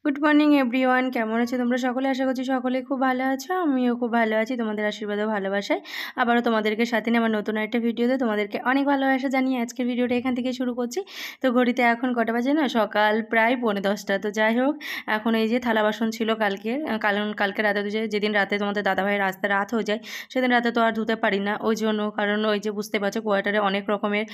Good morning everyone, কেমন আছো তোমরা সকলে? আশা করছি সকলে খুব ভালো আছো, আমিও খুব ভালো আছি। তোমাদের আশীর্বাদ ও ভালোবাসায় আবারও তোমাদেরকে সাথে নিয়ে আমার নতুন একটা ভিডিওতে তোমাদেরকে অনেক ভালোবাসা জানিয়ে আজকের ভিডিওটা এখান থেকে শুরু করছি। তো ঘড়িতে এখন কটা বাজে না, সকাল প্রায় 9:45। তো যাই হোক, এখন এই যে থালা বাসন ছিল কালকের, কারণ কালকে রাতে যেদিন রাতে তোমাদের দাদাভাইয়ের রাস্তা রাত হয়ে যায় সেদিন রাতে তো আর ধুতে পারি না, ওই জন্য। কারণ ওই যে বুঝতে পারছো কোয়ার্টারে অনেক রকমের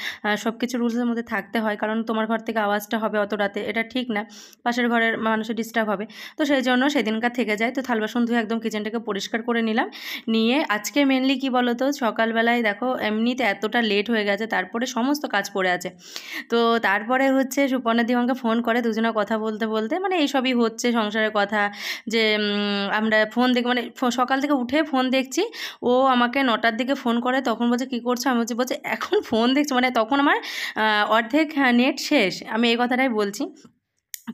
সব কিছু রুলসের মধ্যে থাকতে হয়, কারণ তোমার ঘর থেকে আওয়াজটা হবে অত রাতে, এটা ঠিক না, পাশের ঘরের মানুষের ডিস্টার্ব হবে। তো সেই জন্য সেদিনকার থেকে যায়। তো থাল বাসন ধুয়ে একদম কিচেনটাকে পরিষ্কার করে নিলাম। নিয়ে আজকে মেনলি কি বলো তো, সকালবেলায় দেখো এমনিতে এতটা লেট হয়ে গেছে, তারপরে সমস্ত কাজ পড়ে আছে। তো তারপরে হচ্ছে সুপর্ণা দি আমাকে ফোন করে, দুজনে কথা বলতে বলতে মানে এইসবই হচ্ছে সংসারের কথা, যে আমরা ফোন দেখি, মানে সকাল থেকে উঠে ফোন দেখছি। ও আমাকে 9টার দিকে ফোন করে, তখন বলছে কী করছো, আমি বলছি এখন ফোন দেখছি, মানে তখন আমার অর্ধেক নেট শেষ, আমি এই কথাটাই বলছি।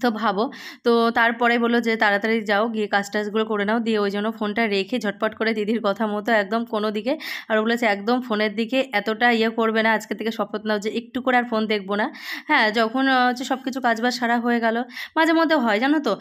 তো ভাবো, তো তারপরে বললো যে তাড়াতাড়ি যাও, গিয়ে কাজ টাজগুলো করে নাও। দিয়ে ওই জন্য ফোনটা রেখে ঝটপট করে দিদির কথা মতো একদম কোনো দিকে, আর বলেছে একদম ফোনের দিকে এতটা করবে না, আজকে থেকে শপথ নাও যে একটু করে আর ফোন দেখবো না। হ্যাঁ, যখন হচ্ছে সব কিছু কাজবাজ সারা হয়ে গেল, মাঝে মধ্যে হয় জানো তো,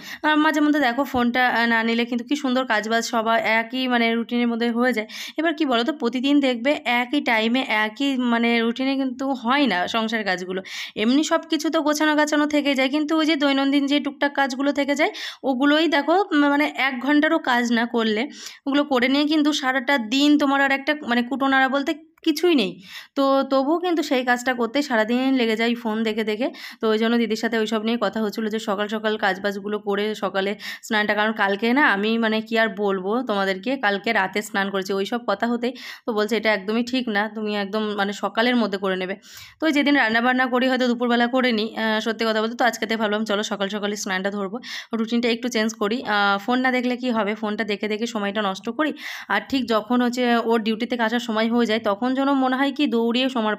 মাঝে মধ্যে দেখো ফোনটা না নিলে কিন্তু কি সুন্দর কাজবাজ সবাই একই মানে রুটিনের মধ্যে হয়ে যায়। এবার কি বলো তো, প্রতিদিন দেখবে একই টাইমে একই মানে রুটিনে কিন্তু হয় না সংসারের কাজগুলো। এমনি সব কিছু তো গোছানো গাছানো থেকে যায়, কিন্তু ওই যে দৈনন্দিন যে টুকটাক কাজগুলো থেকে যায়, ওগুলোই দেখো মানে 1 ঘন্টারও কাজ না করলে ওগুলো করে নিয়ে কিন্তু সারাটা দিন তোমার আর একটা মানে কুটোনাড়া বলতে কিছুই নেই। তো তবুও কিন্তু সেই কাজটা করতে সারাদিন লেগে যায় ফোন দেখে দেখে। তো ওই জন্য দিদির সাথে ওইসব নিয়ে কথা হচ্ছিলো যে সকাল সকাল কাজবাজগুলো করে সকালে স্নানটা, কারণ কালকে না আমি মানে কি আর বলবো তোমাদেরকে, কালকে রাতে স্নান করেছি ওই সব কথা হতেই। তো বলছে এটা একদমই ঠিক না, তুমি একদম মানে সকালের মধ্যে করে নেবে। তো ওই যেদিন রান্নাবান্না করি হয়তো দুপুরবেলা করে নিই, সত্যি কথা বলতে। তো আজকেতে ভাবলাম চলো সকাল সকালই স্নানটা ধরবো, রুটিনটা একটু চেঞ্জ করি। ফোন না দেখলে কি হবে, ফোনটা দেখে দেখে সময়টা নষ্ট করি। আর ঠিক যখন হচ্ছে ওর ডিউটি থেকে আসার সময় হয়ে যায়, তখন যেন মনে হয় কি দৌড়িয়ে সময়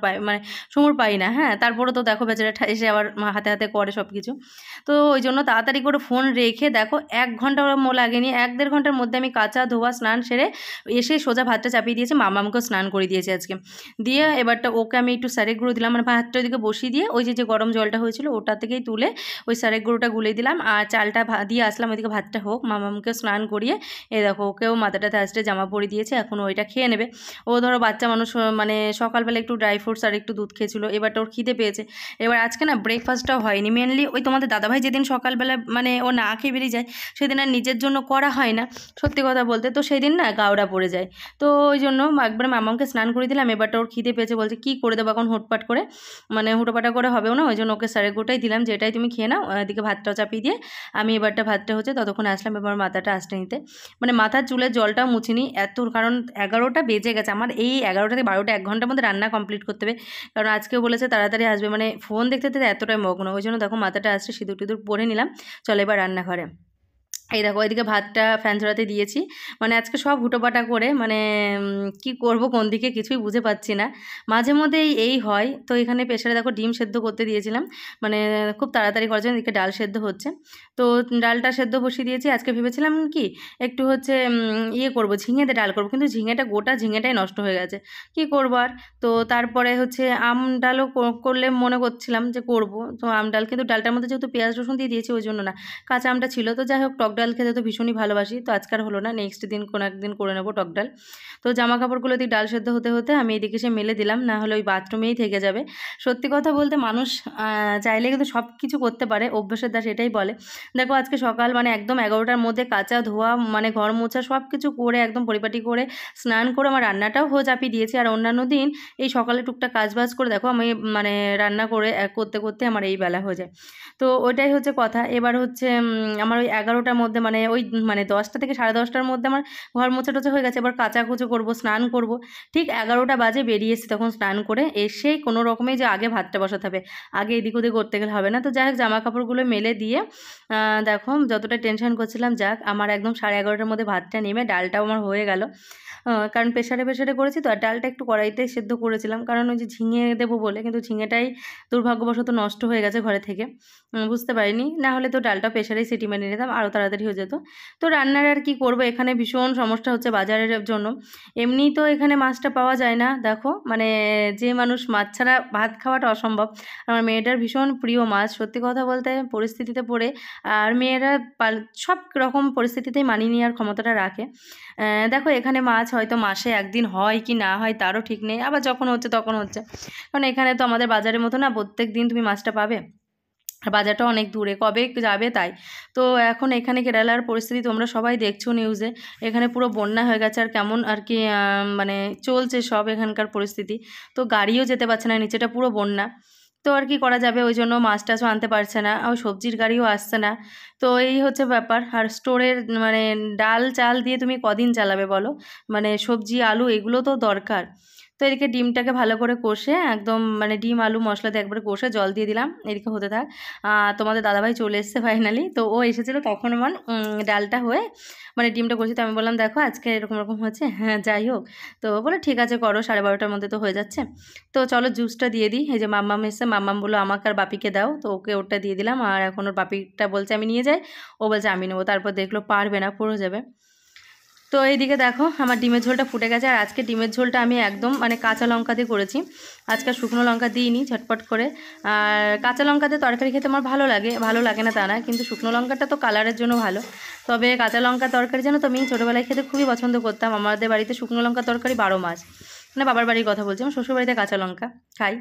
পাই না। হ্যাঁ, তারপরে তো দেখো বেচারাটা এসে আবার হাতে হাতে করে সব কিছু। তো ওই জন্য তাড়াতাড়ি করে ফোন রেখে দেখো 1 ঘন্টা লাগেনি, 1-1.5 ঘন্টার মধ্যে আমি কাচা ধোয়া স্নান সেরে এসে সোজা ভাতটা চাপিয়ে দিয়েছি, মামামকেও স্নান করে দিয়েছি আজকে। দিয়ে এবারটা ওকে আমি একটু স্যারের গুঁড়ো দিলাম, মানে ভাতটা ওইদিকে বসিয়ে দিয়ে ওই যে গরম জলটা হয়েছিল ওটা থেকেই তুলে ওই স্যারের গুঁড়োটা গুলে দিলাম, আর চালটা দিয়ে আসলাম ওইদিকে ভাতটা হোক, মামামকেও স্নান করিয়ে এই দেখো ওকেও মাথাটাতে আসতে জামা পরিয়ে দিয়েছে, এখন ওইটা খেয়ে নেবে। ও ধরো বাচ্চা মানুষ, মানে সকালবেলা একটু ড্রাই ফ্রুটস আর একটু দুধ খেয়েছিল, এবারটা ওর খিদে পেয়েছে। এবার আজকে না ব্রেকফাস্টটাও হয়নি, মেনলি ওই তোমাদের দাদাভাই যেদিন সকালবেলা মানে ও না খেয়ে বেরিয়ে যায় সেদিন আর নিজের জন্য করা হয় না, সত্যি কথা বলতে। তো সেই দিন না গাওড়া পড়ে যায়। তো ওই জন্য একবার মামাকে স্নান করে দিলাম, এবারটা ওর খিদে পেয়েছে, বলছে কী করে দেবো এখন হুটপাট করে, মানে হুটোপাটা করে হবেও না, ওই জন্য ওকে স্যারের গোটাই দিলাম যে এটাই তুমি খেয়ে নাও। এদিকে ভাতটাও চাপিয়ে দিয়ে আমি এবারটা ভাতটা হচ্ছে ততক্ষণ আসলাম এবার মাথাটা আসতে নিতে, মানে মাথার চুলের জলটাও মুছিনি এত, কারণ 11টা বেজে গেছে আমার, এই 11টা থেকে 12টা 1 ঘন্টার মধ্যে রান্না কমপ্লিট করতে হবে, কারণ আজকেও বলেছে তাড়াতাড়ি আসবে, মানে ফোন দেখতে দেখতে এতটাই মগ্ন। ওই জন্য দেখো মাথাটা আসছে, সিঁদুর টিঁদুর পরে নিলাম, চলো এবার রান্নাঘরে। এই দেখো এদিকে ভাতটা ফ্যান ঝরাতে দিয়েছি, মানে আজকে সব হুটোপাটা করে মানে কি করব কোন দিকে কিছুই বুঝে পাচ্ছি না, মাঝে মধ্যে এই হয়। তো এখানে প্রেসারে দেখো ডিম সেদ্ধ করতে দিয়েছিলাম, মানে খুব তাড়াতাড়ি করার জন্য, এদিকে ডাল সেদ্ধ হচ্ছে। তো ডালটা সেদ্ধ বসিয়ে দিয়েছি। আজকে ভেবেছিলাম কি একটু হচ্ছে করবো, ঝিঙেতে ডাল করবো, কিন্তু গোটা ঝিঙেটাই নষ্ট হয়ে গেছে, কি করবো আর। তো তারপরে হচ্ছে আম ডালও করলে মনে করছিলাম যে করব, তো আম ডাল, কিন্তু ডালটার মধ্যে যেহেতু পেঁয়াজ রসুন দিয়ে দিয়েছি ওই জন্য না, কাঁচা আমটা ছিল। তো যাই হোক, টক ডাল খেতে তো ভীষণই ভালোবাসি, তো আজকাল হলো না, নেক্সট দিন কোনো একদিন করে নেবো টক ডাল। তো জামা কাপড়গুলো দিয়ে ডাল সেদ্ধ হতে হতে আমি এদিকে এসে মেলে দিলাম, না হলে ওই বাথরুমেই থেকে যাবে। সত্যি কথা বলতে মানুষ চাইলে কিন্তু সব কিছু করতে পারে, অভ্যাসের দাস এটাই বলে। দেখো আজকে সকাল মানে একদম 11টার মধ্যে কাঁচা ধোয়া মানে ঘর মোছা সব কিছু করে একদম পরিপাটি করে স্নান করে আমার রান্নাটাও চাপিয়ে দিয়েছি। আর অন্যান্য দিন এই সকালে টুকটাক কাজবাজ করে দেখো আমি মানে রান্না করে করতে করতে আমার এই বেলা হয়ে যায়। তো ওইটাই হচ্ছে কথা। এবার হচ্ছে আমার ওই 11টার মধ্যে মানে ওই মানে 10টা থেকে 10:30টার মধ্যে আমার ঘর মোছা টোছা হয়ে গেছে, এবার কাচাকুচো করবো, স্নান করব। ঠিক 11টা বাজে বেরিয়ে এসেছি, তখন স্নান করে এসেই কোনো রকমে যে আগে ভাতটা বসাতে হবে, আগে এদিক ওদিক করতে গেলে হবে না। তো যাই হোক, জামা কাপড়গুলো মেলে দিয়ে দেখো যতটা টেনশন করছিলাম, যাক আমার একদম 11:30টার মধ্যে ভাতটা নেমে ডালটাও আমার হয়ে গেল। কারণ প্রেশারে করেছি তো, আর ডালটা একটু কড়াইতে সেদ্ধ করেছিলাম, কারণ ওই যে ঝিঙে দেবো বলে, কিন্তু ঝিঙেটাই দুর্ভাগ্যবশত নষ্ট হয়ে গেছে ঘরে থেকে, বুঝতে পারিনি, না হলে তো ডালটা প্রেশারেই সিটি মেরে নিতাম, আরও তাড়াতাড়ি তাড়াতাড়ি হয়ে যেত। তো রান্নার আর কি করব, এখানে ভীষণ সমস্যা হচ্ছে বাজারের জন্য। এমনিই তো এখানে মাছটা পাওয়া যায় না, দেখো মানে যে মানুষ মাছ ছাড়া ভাত খাওয়াটা অসম্ভব। আমার মেয়েটার ভীষণ প্রিয় মাছ, সত্যি কথা বলতে পরিস্থিতিতে পড়ে। আর মেয়েরা সব রকম পরিস্থিতিতেই মানিয়ে নেওয়ার ক্ষমতাটা রাখে। দেখো এখানে মাছ হয়তো মাসে একদিন হয় কি না হয় তারও ঠিক নেই, আবার যখন হচ্ছে তখন হচ্ছে। কারণ এখানে তো আমাদের বাজারের মতো না প্রত্যেক দিন তুমি মাছটা পাবে, আর বাজারটা অনেক দূরে, কবে যাবে তাই। তো এখন এখানে কেরালার পরিস্থিতি তোমরা সবাই দেখছো নিউজে, এখানে পুরো বন্যা হয়ে গেছে। আর কেমন আর কি মানে চলছে সব এখানকার পরিস্থিতি। তো গাড়িও যেতে পারছে না, নিচেটা পুরো বন্যা। তো আর কি করা যাবে, ওই জন্য মাছ টাছও আনতে পারছে না, আর সবজির গাড়িও আসছে না। তো এই হচ্ছে ব্যাপার। আর স্টোরের মানে ডাল চাল দিয়ে তুমি কদিন চালাবে বলো, মানে সবজি আলু এগুলো তো দরকার। তো এদিকে ডিমটাকে ভালো করে কষে একদম মানে ডিম আলু মশলা দিয়ে একবারে কষে জল দিয়ে দিলাম, এদিকে হতে থাক। তোমাদের দাদাভাই চলে এসছে ফাইনালি, তো ও এসেছিলো তখন আমার ডালটা হয়ে মানে ডিমটা করছি। তো আমি বললাম দেখো আজকে এরকম এরকম হচ্ছে, হ্যাঁ যাই হোক। তো বলে ঠিক আছে করো, 12:30টার মধ্যে তো হয়ে যাচ্ছে। তো চলো জুসটা দিয়ে দিই। এই যে মাম্মাম এসছে, মাম্মাম বললো আমাকে আর বাপিকে দাও, তো ওকে ওটা দিয়ে দিলাম। আর এখন ওর বাপিটা বলছে আমি নিয়ে যাই, ও বলছে আমি নেবো। তারপর দেখলো পারবে না, পড়ে যাবে। তো এইদিকে দেখো আমার ডিমের ঝোলটা ফুটে গেছে। আর আজকে ডিমের ঝোলটা আমি একদম মানে কাঁচা লঙ্কা দিয়ে করেছি, আজকে শুকনো লঙ্কা দিইনি, ঝটপট করে। আর কাঁচা লঙ্কা দিয়ে তরকারি খেতে আমার ভালো লাগে, ভালো লাগে না তা না, কিন্তু শুকনো লঙ্কাটা তো কালারের জন্য ভালো। তবে কাঁচা লঙ্কা তরকারি জানো তো আমি ছোটোবেলায় খেতে খুবই পছন্দ করতাম। আমাদের বাড়িতে শুকনো লঙ্কা তরকারি 12 মাস, মানে বাবার বাড়ির কথা বলছি, আমার শ্বশুর বাড়িতে কাঁচা লঙ্কা খাই।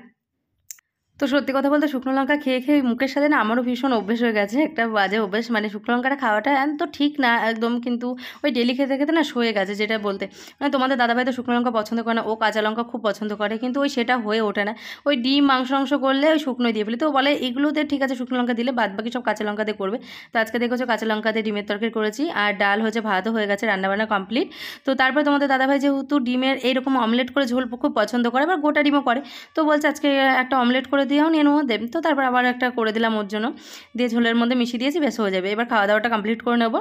তো সত্যি কথা বলতে শুকনো লঙ্কা খেয়ে খেয়ে মুখের সাথে না আমারও ভীষণ অভ্যেস হয়ে গেছে, একটা বাজে অভ্যেস। মানে শুকনো লঙ্কাটা খাওয়াটা তো ঠিক না একদম, কিন্তু ওই ডেলি খেতে খেতে না সয়ে গেছে, যেটা বলতে মানে তোমাদের দাদাভাই তো শুকনো লঙ্কা পছন্দ করে না, ও কাঁচা লঙ্কা খুব পছন্দ করে, কিন্তু ওই সেটা হয়ে ওঠে না। ওই ডিম মাংস করলে ওই শুকনোই দিয়ে ফেলি, তো বলে এগুলোতে ঠিক আছে শুকনো লঙ্কা দিলে বাদ বাকি সব কাঁচা লঙ্কা দিয়ে করবে। তো আজকে দেখেছো কাঁচা লঙ্কা দিয়ে ডিমের তরকারি করেছি, আর ডাল হচ্ছে, ভাতও হয়ে গেছে, রান্নাবান্না কমপ্লিট। তো তারপরে তোমাদের দাদাভাই যেহেতু ডিমের এইরকম অমলেট করে ঝোল খুব পছন্দ করে, আবার গোটা ডিমও করে, তো বলছে আজকে একটা অমলেট করে দিয়েও নিয়ে নেবো দেব। তো তারপর আবার একটা করে দিলাম ওর জন্য, দিয়ে ঝোলের মধ্যে মিশিয়ে দিয়েছি, বেশ হয়ে যাবে। এবার খাওয়া দাওয়াটা কমপ্লিট করে নেবো।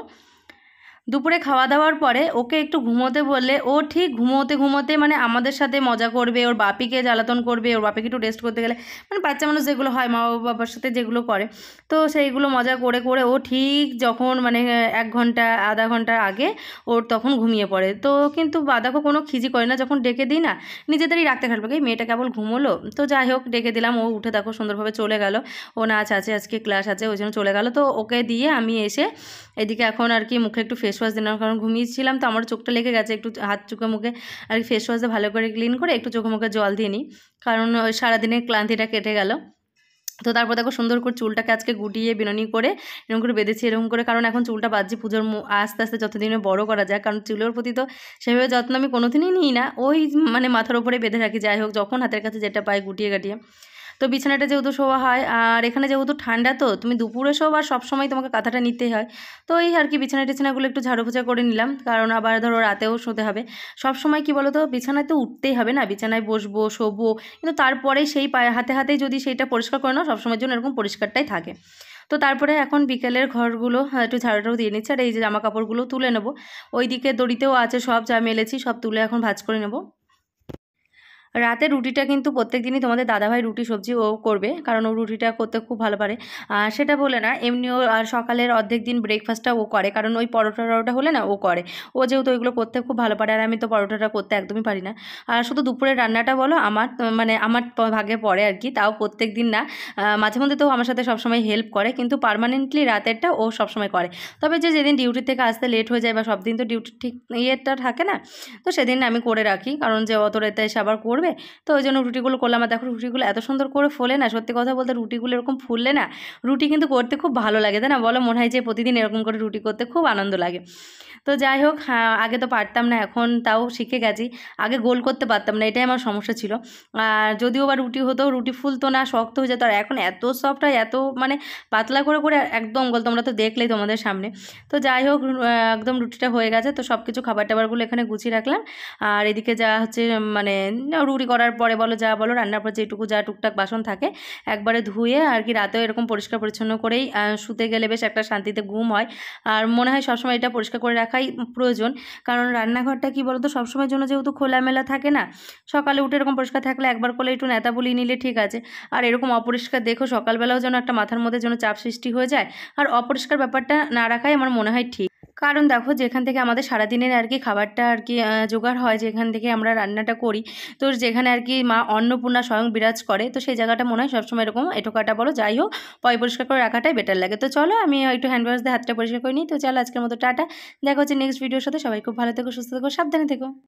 দুপুরে খাওয়া দাওয়ার পরে ওকে একটু ঘুমোতে বললে ও ঠিক ঘুমোতে মানে আমাদের সাথে মজা করবে, ওর বাপিকে জ্বালাতন করবে, ওর বাপিকে একটু রেস্ট করতে গেলে মানে বাচ্চা মানুষ যেগুলো হয় মা বাবার সাথে যেগুলো করে, তো সেইগুলো মজা করে করে ও ঠিক যখন মানে 1 ঘন্টা আধা ঘন্টার আগে ওর তখন ঘুমিয়ে পড়ে। তো কিন্তু বাদাকও কোনো খিজি করে না, যখন ডেকে দিই না নিজেদেরই রাখতে খাটবে, এই মেয়েটা কেবল ঘুমোলো। তো যাই হোক ডেকে দিলাম, ও উঠে দেখো সুন্দরভাবে চলে গেল, ও নাচ আছে আজকে, ক্লাস আছে, ওই জন্য চলে গেল। তো ওকে দিয়ে আমি এসে এদিকে এখন আর কি মুখে একটু ফেস ওয়াশ দিলাম, কারণ ঘুমিয়েছিলাম তো আমার চোখটা লেগে গেছে, একটু হাত চোখে মুখে আর কি ফেস ওয়াশ দিয়ে ভালো করে ক্লিন করে একটু চোখে মুখে জল দিয়ে নিই, কারণ ওই সারাদিনের ক্লান্তিটা কেটে গেল। তো তারপর দেখো সুন্দর করে চুলটাকে আজকে গুটিয়ে বিনুনি করে এরকম করে বেঁধেছি এরকম করে, কারণ এখন চুলটা বাঁধছি পুজোর আস্তে আস্তে যতদিনে বড় করা যায়, কারণ চুলের প্রতি তো সেভাবে যত্ন আমি কোনোদিনই নিই না, ওই মানে মাথার উপরে বেঁধে রাখি, যাই হোক যখন হাতের কাছে যেটা পাই গুটিয়ে গাটিয়ে। তো বিছানাটা যেহেতু শোয়া হয়, আর এখানে যেহেতু ঠান্ডা, তো তুমি দুপুরে শো আর সবসময় তোমাকে কাঁথাটা নিতেই হয়। তো এই আর কি বিছানা টিছানাগুলো একটু ঝাড়ু পোছা করে নিলাম, কারণ আবার ধরো রাতেও শোতে হবে। সব সময় কি বলো তো বিছানায় তো উঠতেই হবে না, বিছানায় বসবো শোবো, কিন্তু তারপরে সেই পায়ে হাতে হাতেই যদি সেইটা পরিষ্কার করে নাও সবসময়ের জন্য এরকম পরিষ্কারটাই থাকে। তো তারপরে এখন বিকেলের ঘরগুলো একটু ঝাড়ুটাও দিয়ে নিচ্ছে, আর এই যে জামা কাপড়গুলো তুলে নেবো, ওইদিকে দড়িতেও আছে সব যা মেলেছি সব তুলে এখন ভাঁজ করে নেবো। রাতে রুটিটা কিন্তু প্রত্যেক দিনই তোমাদের দাদাভাই রুটি সবজি ও করবে, কারণ ও রুটিটা করতে খুব ভালো পারে। সেটা বলে না, এমনিও আর সকালের অর্ধেক দিন ব্রেকফাস্টটা ও করে, কারণ ওই পরোটা হলে না ও করে, ও যেহেতু ওইগুলো করতে খুব ভালো পারে, আর আমি তো পরোটাটা করতে একদমই পারি না। আর শুধু দুপুরের রান্নাটা বলো আমার মানে আমার ভাগে পড়ে আর কি, তাও প্রত্যেক দিন না, মাঝে মধ্যে তো আমার সাথে সবসময় হেল্প করে, কিন্তু পার্মানেন্টলি রাতেরটা ও সবসময় করে। তবে যেদিন ডিউটি থেকে আসতে লেট হয়ে যায় বা সব দিন তো ডিউটি ঠিক ইয়েটা থাকে না, তো সেদিন আমি করে রাখি, কারণ যে অত রাতে এসে আবার করবে। তো ওই জন্য রুটিগুলো করলাম, আর দেখো রুটিগুলো এত সুন্দর করে ফোলে না, সত্যি কথা বলতে রুটিগুলো এরকম ফুললে না রুটি কিন্তু করতে খুব ভালো লাগে, তাই না বলো? মনে হয় যে প্রতিদিন এরকম করে রুটি করতে খুব আনন্দ লাগে। তো যাই হোক, হ্যাঁ আগে তো পারতাম না, এখন তাও শিখে গেছি। আগে গোল করতে পারতাম না, এটাই আমার সমস্যা ছিল। আর যদিও বা রুটি হতো, রুটি ফুলতো না, শক্ত হয়ে যেত, আর এখন এত সফট হয়, এত মানে পাতলা করে করে একদম গোল, তোমরা তো দেখলেই তোমাদের সামনে। তো যাই হোক একদম রুটিটা হয়ে গেছে, তো সব কিছু খাবার টাবারগুলো এখানে গুছিয়ে রাখলাম। আর এদিকে যা হচ্ছে মানে হুড়ুহুড়ি করার পরে বলো যা বলো, রান্নার পর যেটুকু যা টুকটাক বাসন থাকে একবারে ধুয়ে আর কি রাতেও এরকম পরিষ্কার পরিচ্ছন্ন করেই শুতে গেলে বেশ একটা শান্তিতে ঘুম হয়। আর মনে হয় সবসময় এটা পরিষ্কার করে রাখাই প্রয়োজন, কারণ রান্নাঘরটা কি বলতো সবসময়ের জন্য যেহেতু খোলামেলা থাকে না, সকালে উঠে এরকম পরিষ্কার থাকলে একবার করলে একটু নেতা বুলিয়ে নিলে ঠিক আছে। আর এরকম অপরিষ্কার দেখো সকালবেলাও যেন একটা মাথার মধ্যে যেন চাপ সৃষ্টি হয়ে যায়। আর অপরিষ্কার ব্যাপারটা না রাখাই আমার মনে হয় ঠিক, কারণ দেখো যেখান থেকে আমাদের সারাদিনের আর কি খাবারটা আর কি জোগাড় হয়, যেখান থেকে আমরা রান্নাটা করি, তো যেখানে আর কি মা অন্নপূর্ণা স্বয়ং বিরাজ করে, তো সেই জায়গাটা মনে হয় সবসময় এরকম এটোকাটা বলো যাই হোক পরিষ্কার করে রাখাটাই বেটার লাগে। তো চলো আমি একটু হ্যান্ড ওয়াশ দিয়ে হাতটা পরিষ্কার করে নিই। তো চলো আজকের মতো টাটা, দেখা হচ্ছে নেক্সট ভিডিওর সাথে। সবাই খুব ভালো থেকো, সুস্থ থেকো, সাবধানে থেকো।